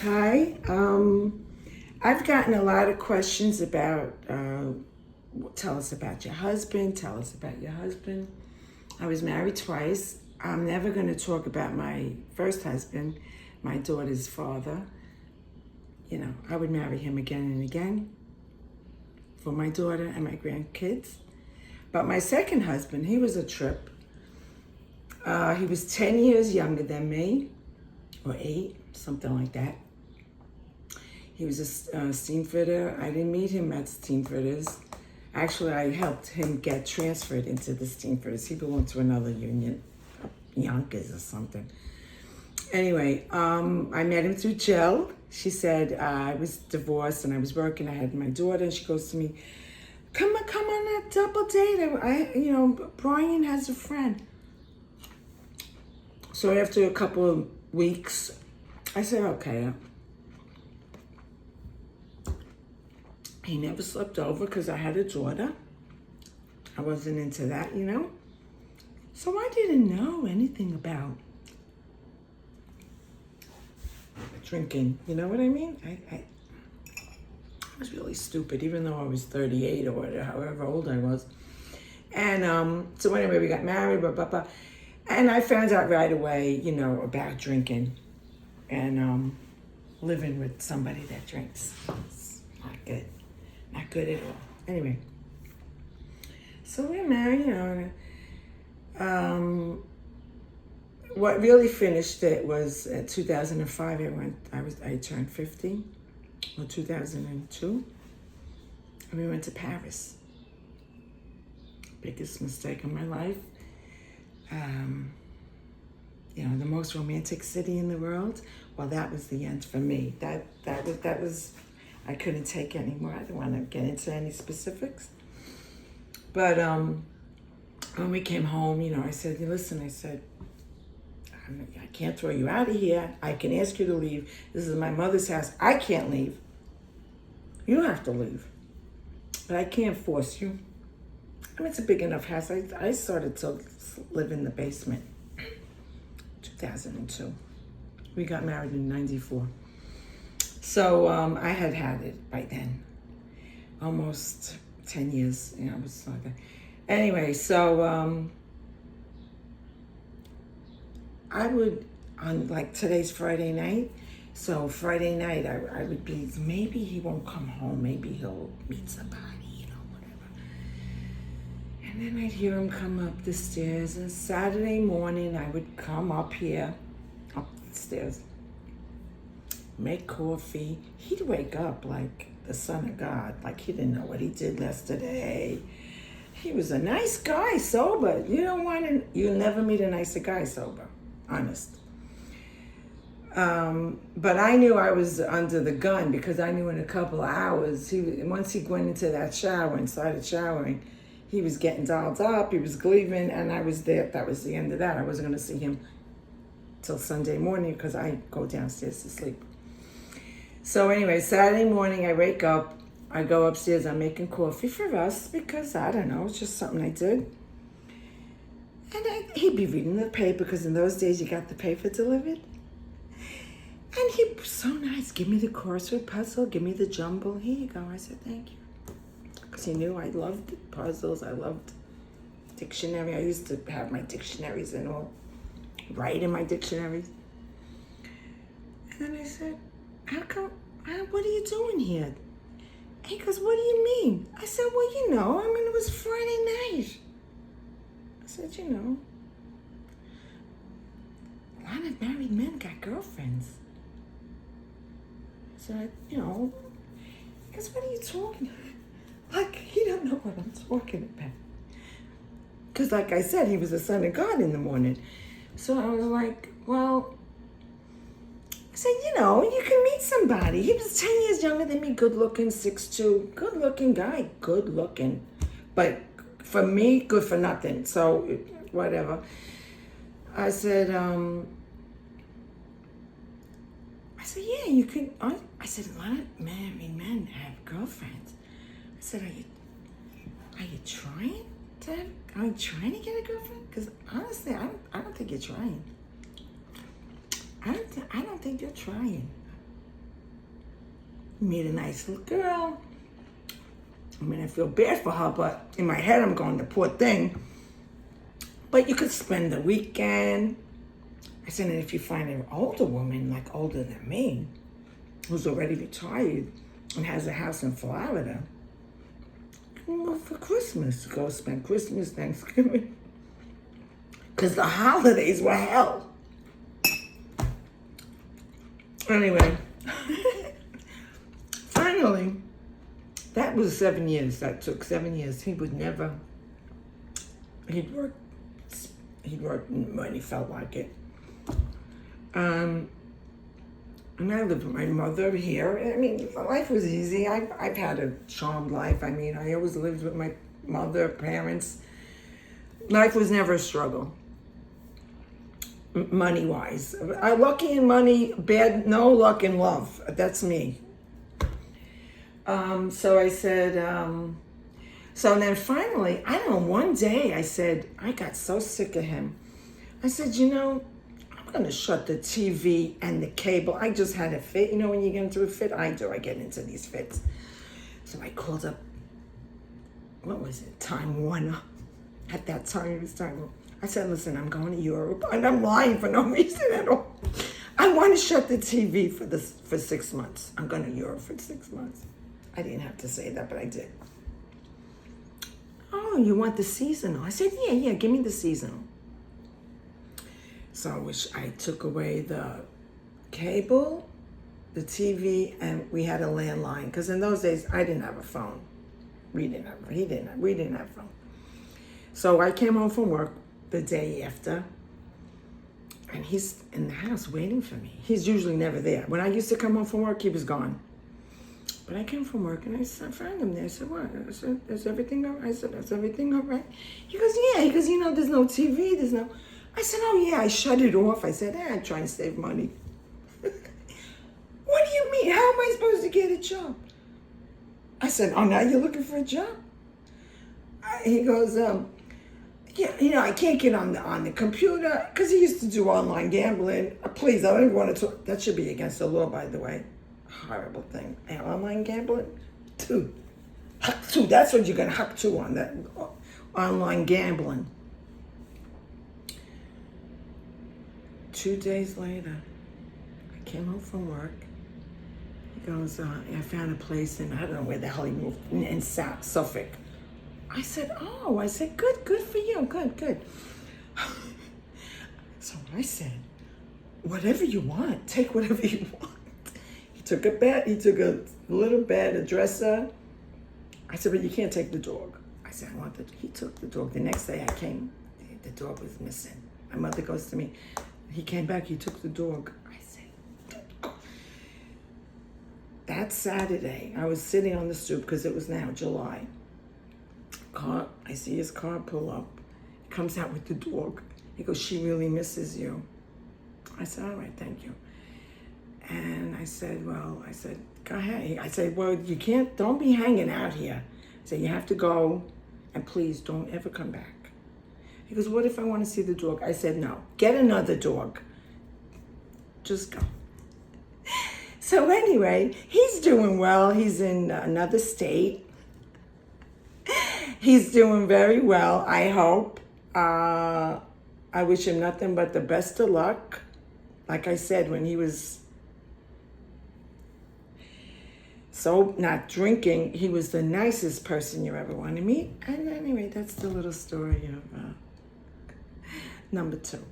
Hi. I've gotten a lot of questions about tell us about your husband, tell us about your husband. I was married twice. I'm never going to talk about my first husband, my daughter's father. You know, I would marry him again and again for my daughter and my grandkids. But my second husband, he was a trip. He was 10 years younger than me, or 8, something like that. He was a steam fitter. I didn't meet him at steam fitters. Actually, I helped him get transferred into the steam fitters. He belonged to another union, Yonkers or something. Anyway, I met him through Jill. She said I was divorced and I was working. I had my daughter, and she goes to me, come on a double date. Brian has a friend. So after a couple of weeks, I said, okay. He never slept over because I had a daughter. I wasn't into that, So I didn't know anything about drinking. You know what I mean? I was really stupid, even though I was 38 or whatever, however old I was. And so anyway, we got married, blah, blah, blah. And I found out right away, about drinking and living with somebody that drinks. It's not good. Not good at all. Anyway, so we're married, what really finished it was in 2005. I turned 50, or 2002, and we went to Paris. Biggest mistake of my life. The most romantic city in the world. Well, that was the end for me. That was. I couldn't take anymore. I don't want to get into any specifics. But when we came home, I said, listen, I can't throw you out of here. I can ask you to leave. This is my mother's house. I can't leave. You have to leave. But I can't force you. It's a big enough house. I started to live in the basement. 2002. We got married in 94. So I had it by then. Almost 10 years. I was like that. Anyway, so I would, on like today's Friday night, so Friday night I would be, maybe he won't come home, maybe he'll meet somebody, whatever. And then I'd hear him come up the stairs, and Saturday morning I would come up here, up the stairs, make coffee. He'd wake up like the son of God, like he didn't know what he did yesterday. He was a nice guy, sober. You'll never meet a nicer guy sober, honest. But I knew I was under the gun because I knew in a couple of hours, once he went into that shower and started showering, he was getting dolled up, he was leaving, and I was there. That was the end of that. I wasn't going to see him till Sunday morning because I go downstairs to sleep. So anyway, Saturday morning I wake up, I go upstairs, I'm making coffee for us because, I don't know, it's just something I did. And he'd be reading the paper because in those days you got the paper delivered. And he was so nice, give me the crossword puzzle, give me the jumble, here you go. I said, thank you. Because he knew I loved puzzles, I loved dictionary. I used to have my dictionaries and all, write in my dictionaries. And then I said, what are you doing here? He goes, what do you mean? I said, well, it was Friday night. I said, a lot of married men got girlfriends. I said, he goes, what are you talking about? Like, he don't know what I'm talking about. Because like I said, he was the son of God in the morning. So I was like, well, I said, you can meet somebody. He was 10 years younger than me, good looking, 6'2", good looking guy, good looking. But for me, good for nothing. So whatever. I said, yeah, you can. I said, a lot of married men have girlfriends. I said, are you trying to get a girlfriend? Because honestly, I don't think you're trying. I don't think you're trying. meet a nice little girl. I mean, I feel bad for her, but in my head, I'm going, the poor thing. But you could spend the weekend. I said, and if you find an older woman, like older than me, who's already retired and has a house in Florida, you can move for Christmas. Go spend Christmas, Thanksgiving. Because the holidays were hell. Anyway, finally, that was 7 years. That took 7 years. He would never, he'd work when he felt like it. And I lived with my mother here. I mean, life was easy. I've had a charmed life. I mean, I always lived with my mother, parents. Life was never a struggle. Money-wise. Lucky in money, bad, no luck in love. That's me. So I said, so then finally, I don't know, one day I said, I got so sick of him. I said, you know, I'm going to shut the TV and the cable. I just had a fit. You know, when you get into a fit, I get into these fits. So I called up, what was it, Time Warner. At that time, it was Time Warner. I said, listen, I'm going to Europe, and I'm lying for no reason at all. I want to shut the TV for 6 months. I'm going to Europe for 6 months. I didn't have to say that, but I did. Oh, you want the seasonal? I said, yeah, give me the seasonal. So I took away the cable, the TV, and we had a landline. Because in those days, I didn't have a phone. We didn't have a phone. So I came home from work the day after, and he's in the house waiting for me. He's usually never there. When I used to come home from work, he was gone. But I came from work, and I found him there. I said, what? I said, is everything all right? I said, is everything all right? He goes, yeah. He goes, you know, there's no TV, there's no... I said, oh, yeah, I shut it off. I said, I'm trying to save money. What do you mean? How am I supposed to get a job? I said, oh, now you're looking for a job? He goes, yeah, you know, I can't get on the computer, because he used to do online gambling. Please, I don't even want to talk. That should be against the law, by the way. Horrible thing. And online gambling? Huck two. That's what you're going to huck to on that. Online gambling. 2 days later, I came home from work. He goes, I found a place in, I don't know where the hell he moved, in South Suffolk. I said, good for you, good. So I said, whatever you want, take whatever you want. He took a little bed, a dresser. I said, but you can't take the dog. I said, he took the dog. The next day I came, the dog was missing. My mother goes to me, he came back, he took the dog. I said, oh. That Saturday, I was sitting on the stoop, because it was now July. I see his car pull up. He comes out with the dog. He goes, she really misses you. I said, all right, thank you. And I said, go ahead. I said, well, don't be hanging out here. I said, you have to go, and please don't ever come back. He goes, what if I want to see the dog? I said, no, get another dog. Just go. So anyway, he's doing well. He's in another state. He's doing very well, I hope. I wish him nothing but the best of luck. Like I said, when he was so not drinking, he was the nicest person you ever want to meet. And anyway, that's the little story of number 2.